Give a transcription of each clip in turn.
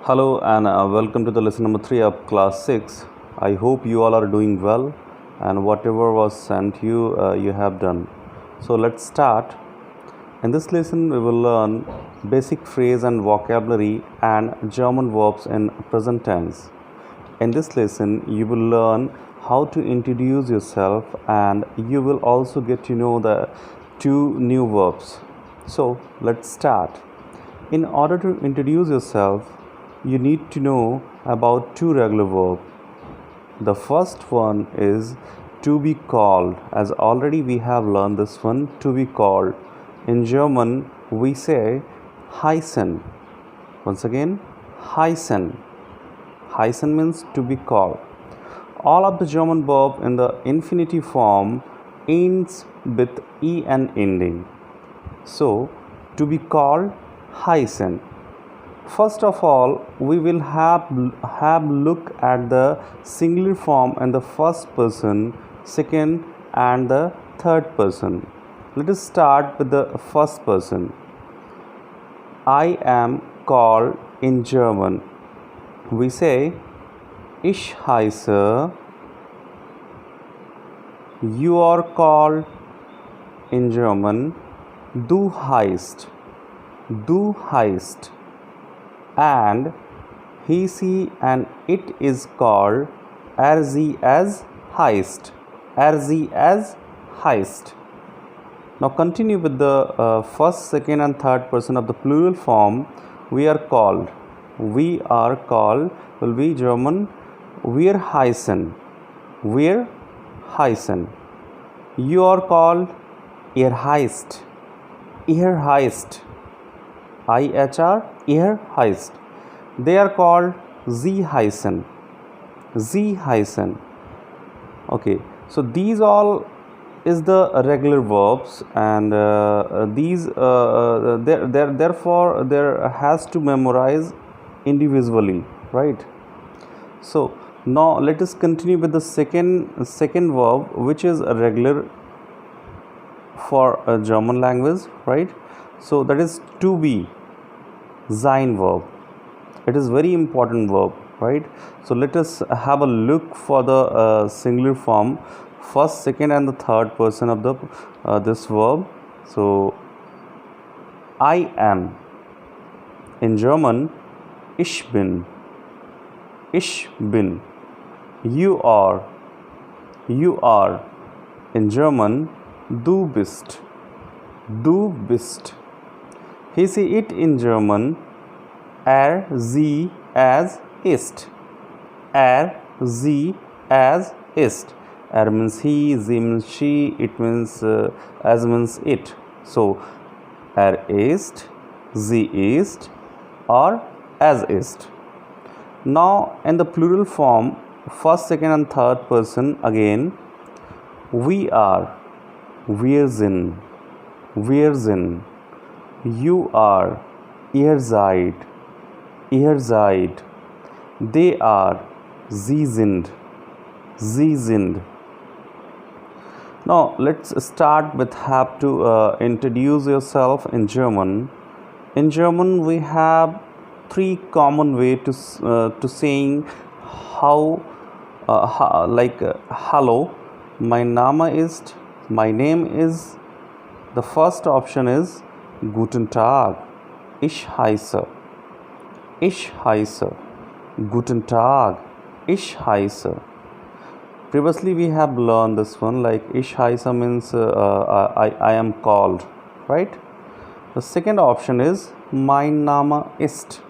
Hello and welcome to the lesson number 3 of class 6. I hope you all are doing well and whatever was sent you, you have done. So let's start. In this lesson, we will learn basic phrase and vocabulary and German verbs in present tense. In this lesson, you will learn how to introduce yourself and you will also get to know the two new verbs. So let's start. In order to introduce yourself, you need to know about two regular verbs. The first one is to be called, as already we have learned this one, to be called. In German, we say heißen. Once again, heißen. Heißen means to be called. All of the German verb in the infinitive form ends with en ending. So, to be called, heißen. First of all, we will have look at the singular form in the first person, second and the third person. Let us start with the first person. I am called in German. We say ich heiße. You are called in German. Du heißt. Du heißt. And he, she and it is called sie as heißt. Sie as heißt. Now continue with the first, second and third person of the plural form. We are called. We are called will be German wir heißen. Wir heißen. You are called ihr heißt. Ihr heißt. IHR, ihr heißt. They are called sie heißen. Sie heißen. Okay, so these all is the regular verbs, and therefore there has to memorize individually, right? So now let us continue with the second verb, which is a regular for a German language, right? So that is to be, sein verb. It is very important verb, right? So let us have a look for the singular form, first, second and the third person of the this verb. So I am. In German, ich bin. Ich bin. You are. You are. In German, du bist. Du bist. He, see it in German, sie as ist. Sie as ist. Means he, sie means she, it means as means it. So ist, sie ist, or as ist. Now in the plural form, first, second and third person again, we are, wir sind, wir sind. You are, ihr seid, ihr seid. They are, sie sind, sie sind. Now let's start with have to introduce yourself in German. In German, we have three common way to saying how like hello. My name is. The first option is Guten Tag. Ich heiße. Ich heiße. Guten Tag. Ich heiße. Previously we have learned this one, like ich heiße means I am called, right? The second option is mein Name ist.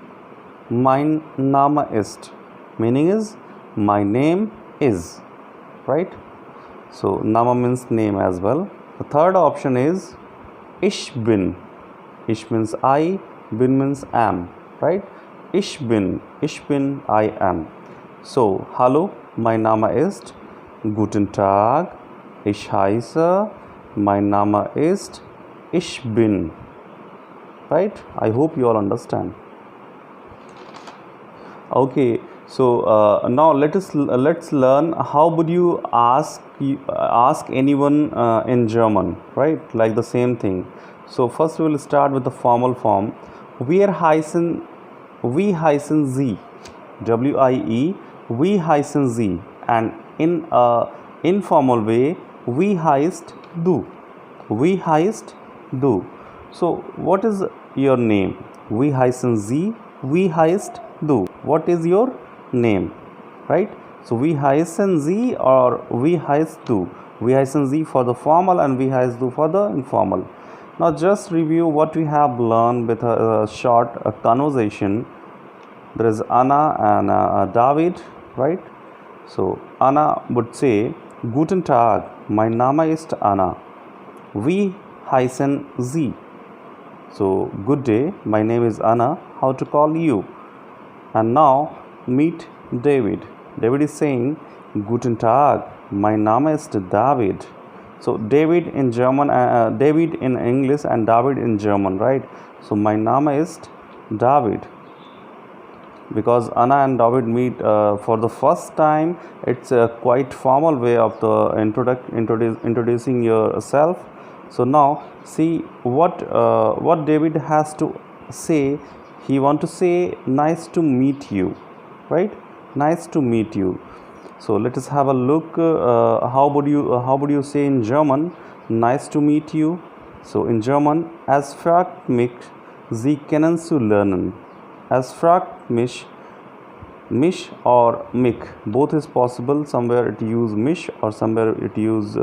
Mein Name ist. Meaning is my name is, right? So Name means name as well. The third option is ich bin. Ich means I, bin means am, right? Ich bin, I am. So, hallo, mein Name ist. Guten Tag, ich heiße. Mein Name ist. Ich bin. Right? I hope you all understand. Okay, so now let's learn how would you ask anyone in German, right? Like the same thing. So first we will start with the formal form. Wir heißen we hyphen z, W-I-E, we hyphen z, and in a informal way, we heist do, we heist do. So what is your name? We hyphen z, we heist do. What is your name, right? So we hyphen z or we heist do. We hyphen z for the formal and we heist do for the informal. Now just review what we have learned with a short conversation. There is Anna and David, right? So Anna would say, Guten Tag, mein Name ist Anna. We hyphen z. So good day, my name is Anna. How to call you? And now meet David. David is saying, Guten Tag, mein Name ist David. So David in German, David in English and David in German, right? So mein Name ist David. Because Anna and David meet for the first time, it's a quite formal way of the introducing yourself. So now see what David has to say. He want to say nice to meet you, right? Nice to meet you. So let us have a look. How would you say in German? Nice to meet you. So in German, es freut mich, Sie kennenzulernen. Es freut mich, mich or mich, both is possible. Somewhere it use mich or somewhere it use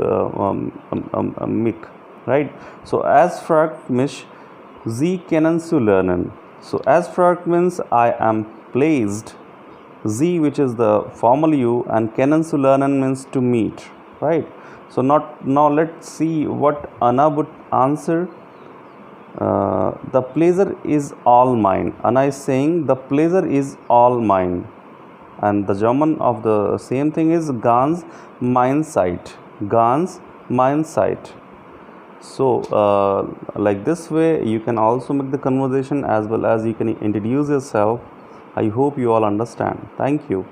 mich, right? So es freut mich, Sie kennenzulernen. So es freut means I am pleased. Z, which is the formal you, and kennenzulernen means to meet, right? So now let's see what Anna would answer. The pleasure is all mine. Anna is saying the pleasure is all mine, and the German of the same thing is ganz mein Zeit. Ganz mein Zeit. So like this way you can also make the conversation as well as you can introduce yourself. I hope you all understand. Thank you.